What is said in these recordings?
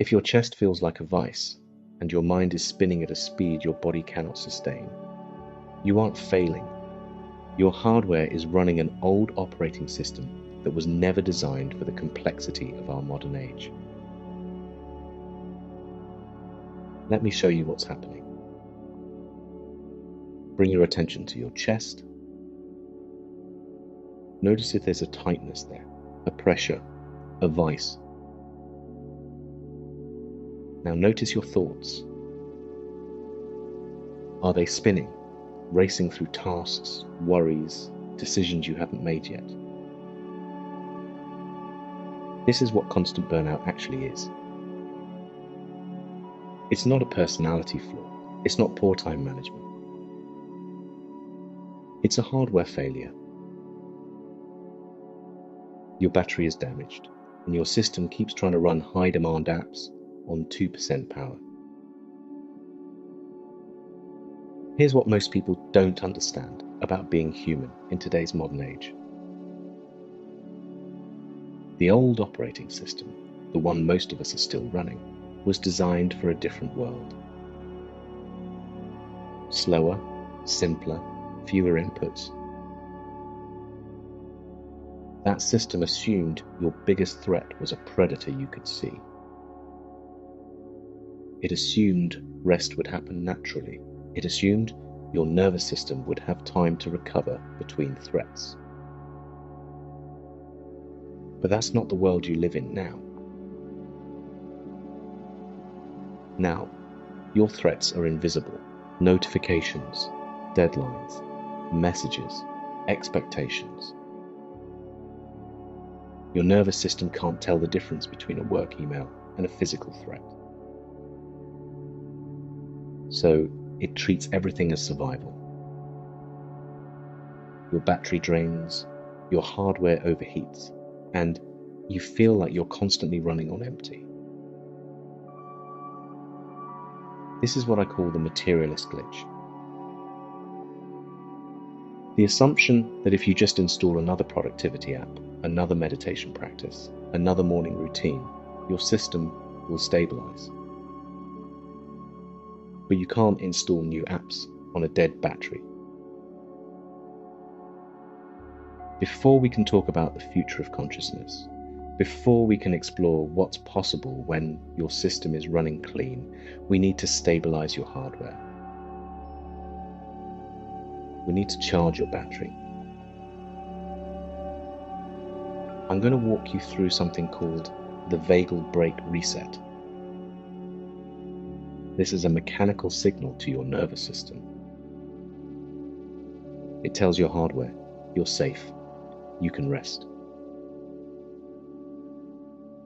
If your chest feels like a vice, and your mind is spinning at a speed your body cannot sustain, you aren't failing. Your hardware is running an old operating system that was never designed for the complexity of our modern age. Let me show you what's happening. Bring your attention to your chest. Notice if there's a tightness there, a pressure, a vice. Now notice your thoughts. Are they spinning, racing through tasks, worries, decisions you haven't made yet? This is what constant burnout actually is. It's not a personality flaw. It's not poor time management. It's a hardware failure. Your battery is damaged, and your system keeps trying to run high-demand apps on 2% power. Here's what most people don't understand about being human in today's modern age. The old operating system, the one most of us are still running, was designed for a different world. Slower, simpler, fewer inputs. That system assumed your biggest threat was a predator you could see. It assumed rest would happen naturally. It assumed your nervous system would have time to recover between threats. But that's not the world you live in now. Now, your threats are invisible. Notifications, deadlines, messages, expectations. Your nervous system can't tell the difference between a work email and a physical threat. So it treats everything as survival. Your battery drains, your hardware overheats, and you feel like you're constantly running on empty. This is what I call the Materialist Glitch. The assumption that if you just install another productivity app, another meditation practice, another morning routine, your system will stabilize. But you can't install new apps on a dead battery. Before we can talk about the future of consciousness, before we can explore what's possible when your system is running clean, we need to stabilize your hardware. We need to charge your battery. I'm going to walk you through something called the Vagal Brake Reset. This is a mechanical signal to your nervous system. It tells your hardware, you're safe, you can rest.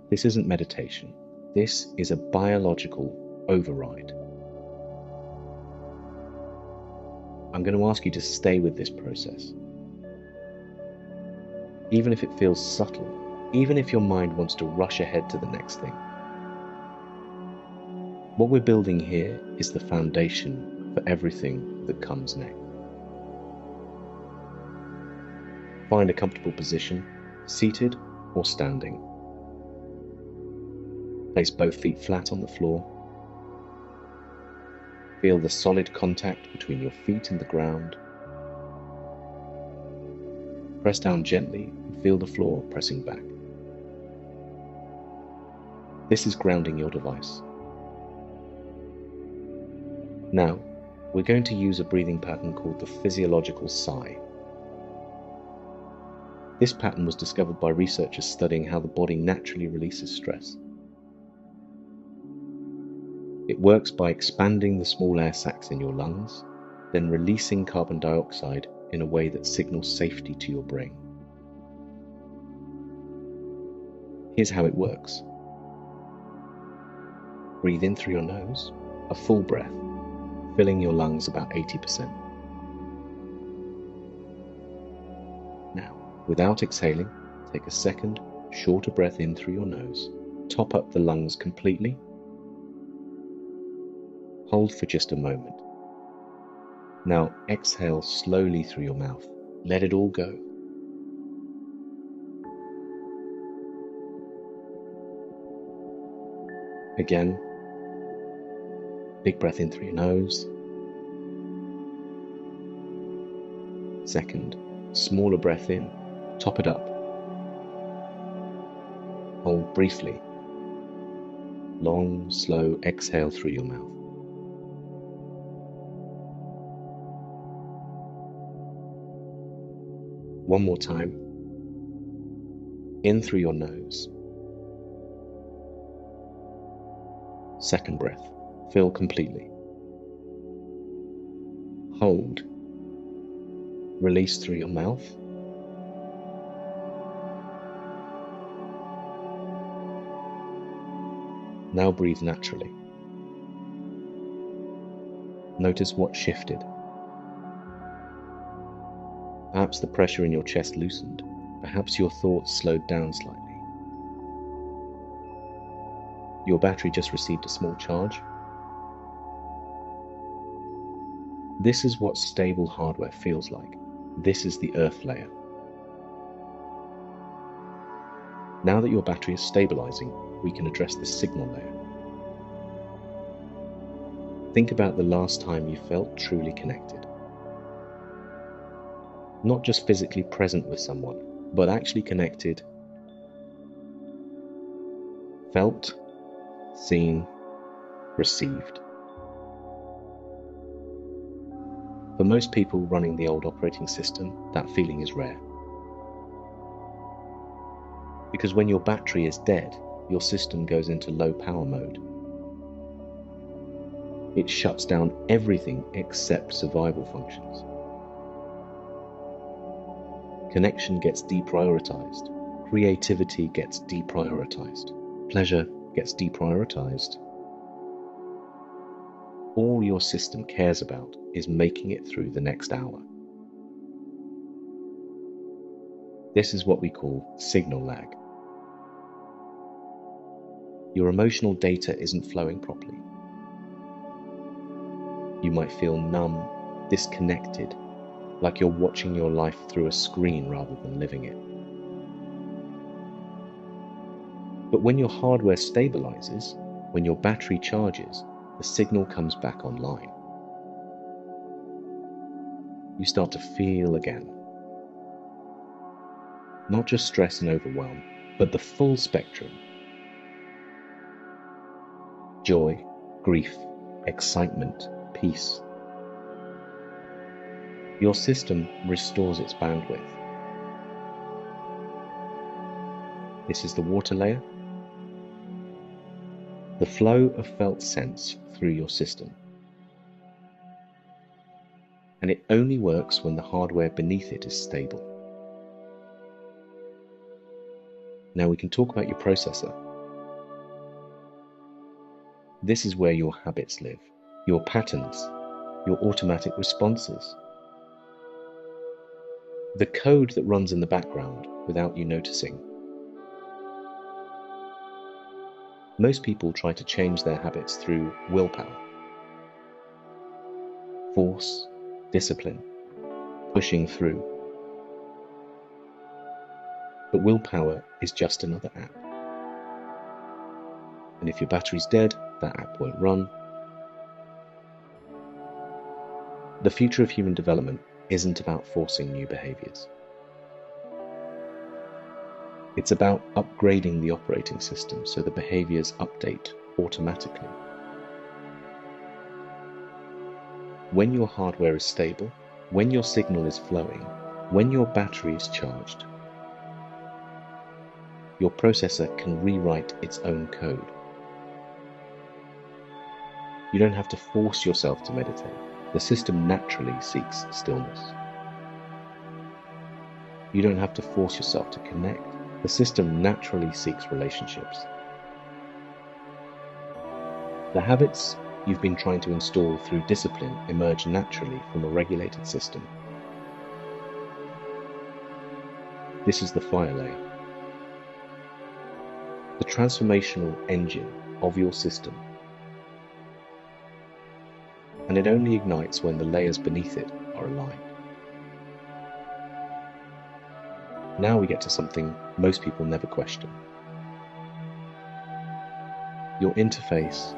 This isn't meditation. This is a biological override. I'm going to ask you to stay with this process. Even if it feels subtle, even if your mind wants to rush ahead to the next thing. What we're building here is the foundation for everything that comes next. Find a comfortable position, seated or standing. Place both feet flat on the floor. Feel the solid contact between your feet and the ground. Press down gently and feel the floor pressing back. This is grounding your device. Now, we're going to use a breathing pattern called the Physiological Sigh. This pattern was discovered by researchers studying how the body naturally releases stress. It works by expanding the small air sacs in your lungs, then releasing carbon dioxide in a way that signals safety to your brain. Here's how it works. Breathe in through your nose, a full breath, filling your lungs about 80%. Now, without exhaling, take a second, shorter breath in through your nose, top up the lungs completely. Hold for just a moment. Now exhale slowly through your mouth. Let it all go. Again, big breath in through your nose. Second, smaller breath in, top it up. Hold briefly. Long, slow exhale through your mouth. One more time. In through your nose. Second breath. Fill completely. Hold. Release through your mouth. Now breathe naturally. Notice what shifted. Perhaps the pressure in your chest loosened. Perhaps your thoughts slowed down slightly. Your battery just received a small charge. This is what stable hardware feels like. This is the earth layer. Now that your battery is stabilizing, we can address the signal layer. Think about the last time you felt truly connected. Not just physically present with someone, but actually connected, felt, seen, received. For most people running the old operating system, that feeling is rare. Because when your battery is dead, your system goes into low power mode. It shuts down everything except survival functions. Connection gets deprioritized. Creativity gets deprioritized. Pleasure gets deprioritized. All your system cares about is making it through the next hour. This is what we call signal lag. Your emotional data isn't flowing properly. You might feel numb, disconnected, like you're watching your life through a screen rather than living it. But when your hardware stabilizes, when your battery charges, the signal comes back online. You start to feel again. Not just stress and overwhelm, but the full spectrum. Joy, grief, excitement, peace. Your system restores its bandwidth. This is the water layer. The flow of felt sense through your system. And it only works when the hardware beneath it is stable. Now we can talk about your processor. This is where your habits live, your patterns, your automatic responses. The code that runs in the background without you noticing. Most people try to change their habits through willpower. Force, discipline, pushing through. But willpower is just another app. And if your battery's dead, that app won't run. The future of human development isn't about forcing new behaviors. It's about upgrading the operating system so the behaviors update automatically. When your hardware is stable, when your signal is flowing, when your battery is charged, your processor can rewrite its own code. You don't have to force yourself to meditate. The system naturally seeks stillness. You don't have to force yourself to connect. The system naturally seeks relationships. The habits you've been trying to install through discipline emerge naturally from a regulated system. This is the fire layer. The transformational engine of your system. And it only ignites when the layers beneath it are aligned. Now we get to something most people never question. your interface,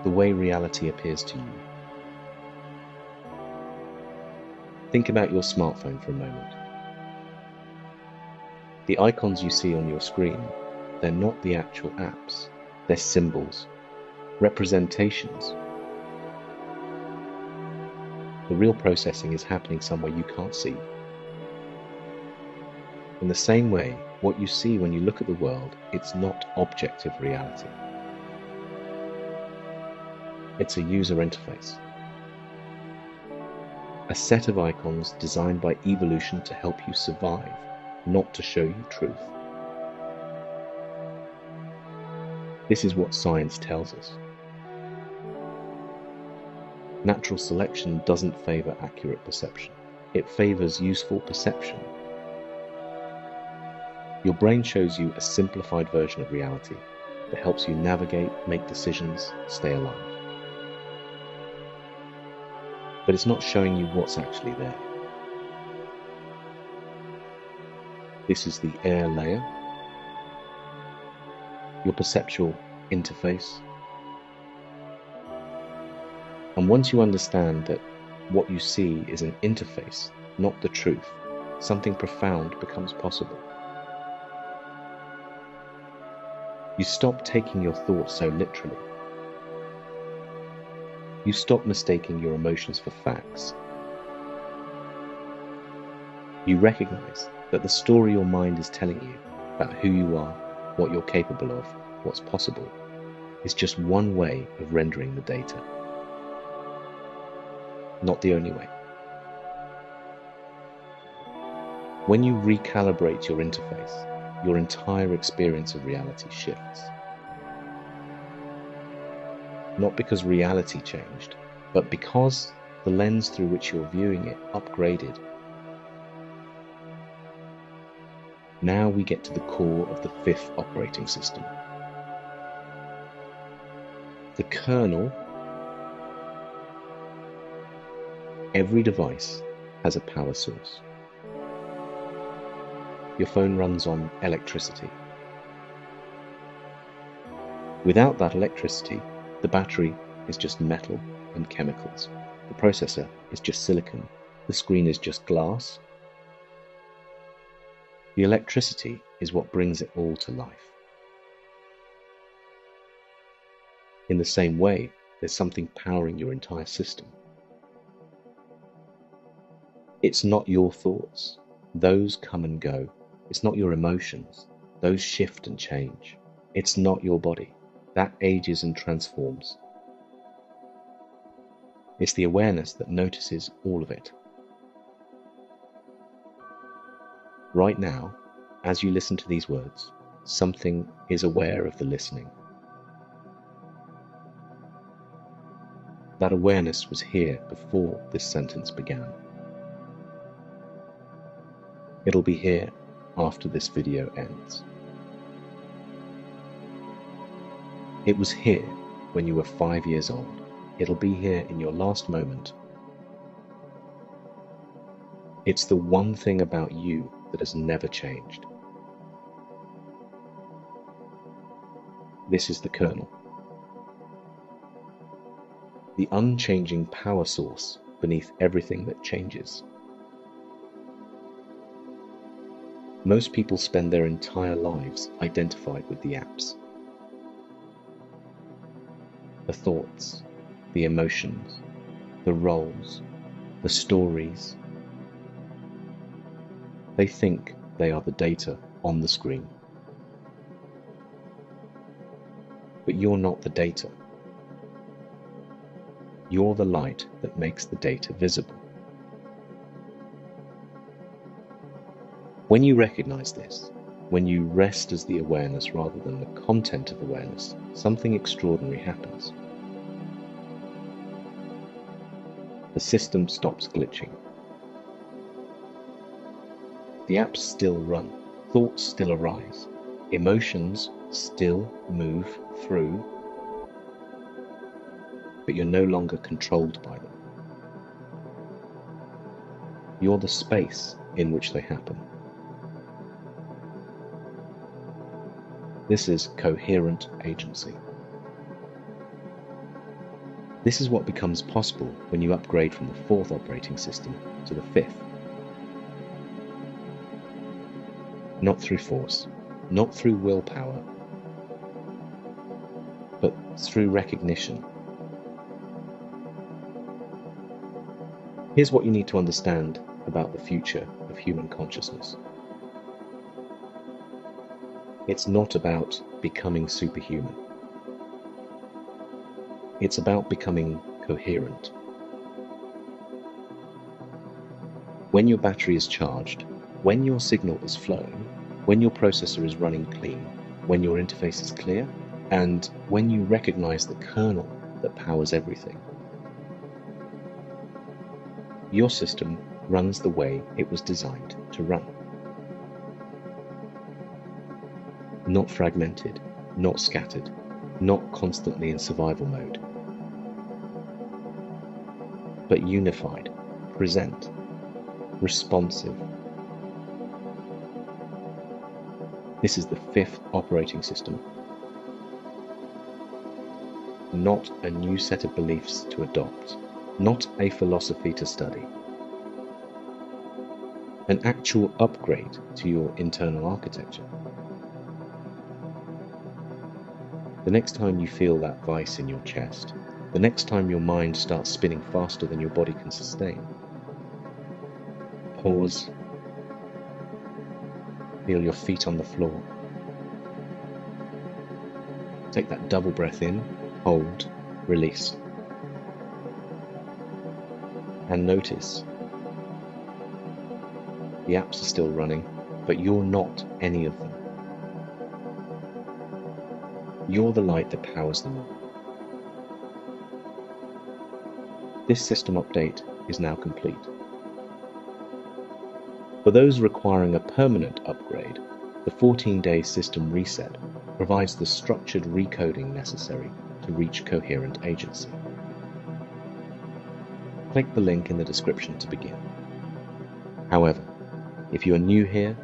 the way reality appears to you. Think about your smartphone for a moment. The icons you see on your screen, they're not the actual apps. They're symbols, representations. The real processing is happening somewhere you can't see. In the same way, what you see when you look at the world, it's not objective reality. It's a user interface. A set of icons designed by evolution to help you survive, not to show you truth. This is what science tells us. Natural selection doesn't favor accurate perception. It favors useful perception. Your brain shows you a simplified version of reality that helps you navigate, make decisions, stay alive. But it's not showing you what's actually there. This is the air layer, your perceptual interface. And once you understand that what you see is an interface, not the truth, something profound becomes possible. You stop taking your thoughts so literally. You stop mistaking your emotions for facts. You recognize that the story your mind is telling you about who you are, what you're capable of, what's possible, is just one way of rendering the data. Not the only way. When you recalibrate your interface, your entire experience of reality shifts. Not because reality changed, but because the lens through which you're viewing it upgraded. Now we get to the core of the fifth operating system. The kernel. Every device has a power source. Your phone runs on electricity. Without that electricity, the battery is just metal and chemicals. The processor is just silicon. The screen is just glass. The electricity is what brings it all to life. In the same way, there's something powering your entire system. It's not your thoughts. Those come and go. It's not your emotions. Those shift and change. It's not your body. That ages and transforms. It's the awareness that notices all of it. Right now, as you listen to these words, something is aware of the listening. That awareness was here before this sentence began. It'll be here after this video ends. It was here when you were 5 years old. It'll be here in your last moment. It's the one thing about you that has never changed. This is the kernel. The unchanging power source beneath everything that changes. Most people spend their entire lives identified with the apps. The thoughts, the emotions, the roles, the stories. They think they are the data on the screen. But you're not the data. You're the light that makes the data visible. When you recognize this, when you rest as the awareness rather than the content of awareness, something extraordinary happens. The system stops glitching. The apps still run, thoughts still arise, emotions still move through, but you're no longer controlled by them. You're the space in which they happen. This is Coherent Agency. This is what becomes possible when you upgrade from the 4th operating system to the 5th. Not through force, not through willpower, but through recognition. Here's what you need to understand about the future of human consciousness. It's not about becoming superhuman. It's about becoming coherent. When your battery is charged, when your signal is flowing, when your processor is running clean, when your interface is clear, and when you recognize the kernel that powers everything, your system runs the way it was designed to run. Not fragmented, not scattered, not constantly in survival mode, but unified, present, responsive. This is the 5th operating system. Not a new set of beliefs to adopt, not a philosophy to study. An actual upgrade to your internal architecture. The next time you feel that vice in your chest, the next time your mind starts spinning faster than your body can sustain, pause, feel your feet on the floor. Take that double breath in, hold, release. And notice, the apps are still running, but you're not any of them. You're the light that powers them all. This system update is now complete. For those requiring a permanent upgrade, the 14-day system reset provides the structured recoding necessary to reach Coherent Agency. Click the link in the description to begin. However, if you are new here,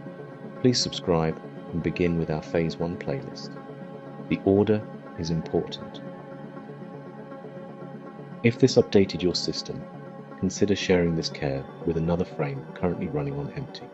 please subscribe and begin with our Phase 1 playlist. The order is important. If this updated your system, consider sharing this care with another frame currently running on empty.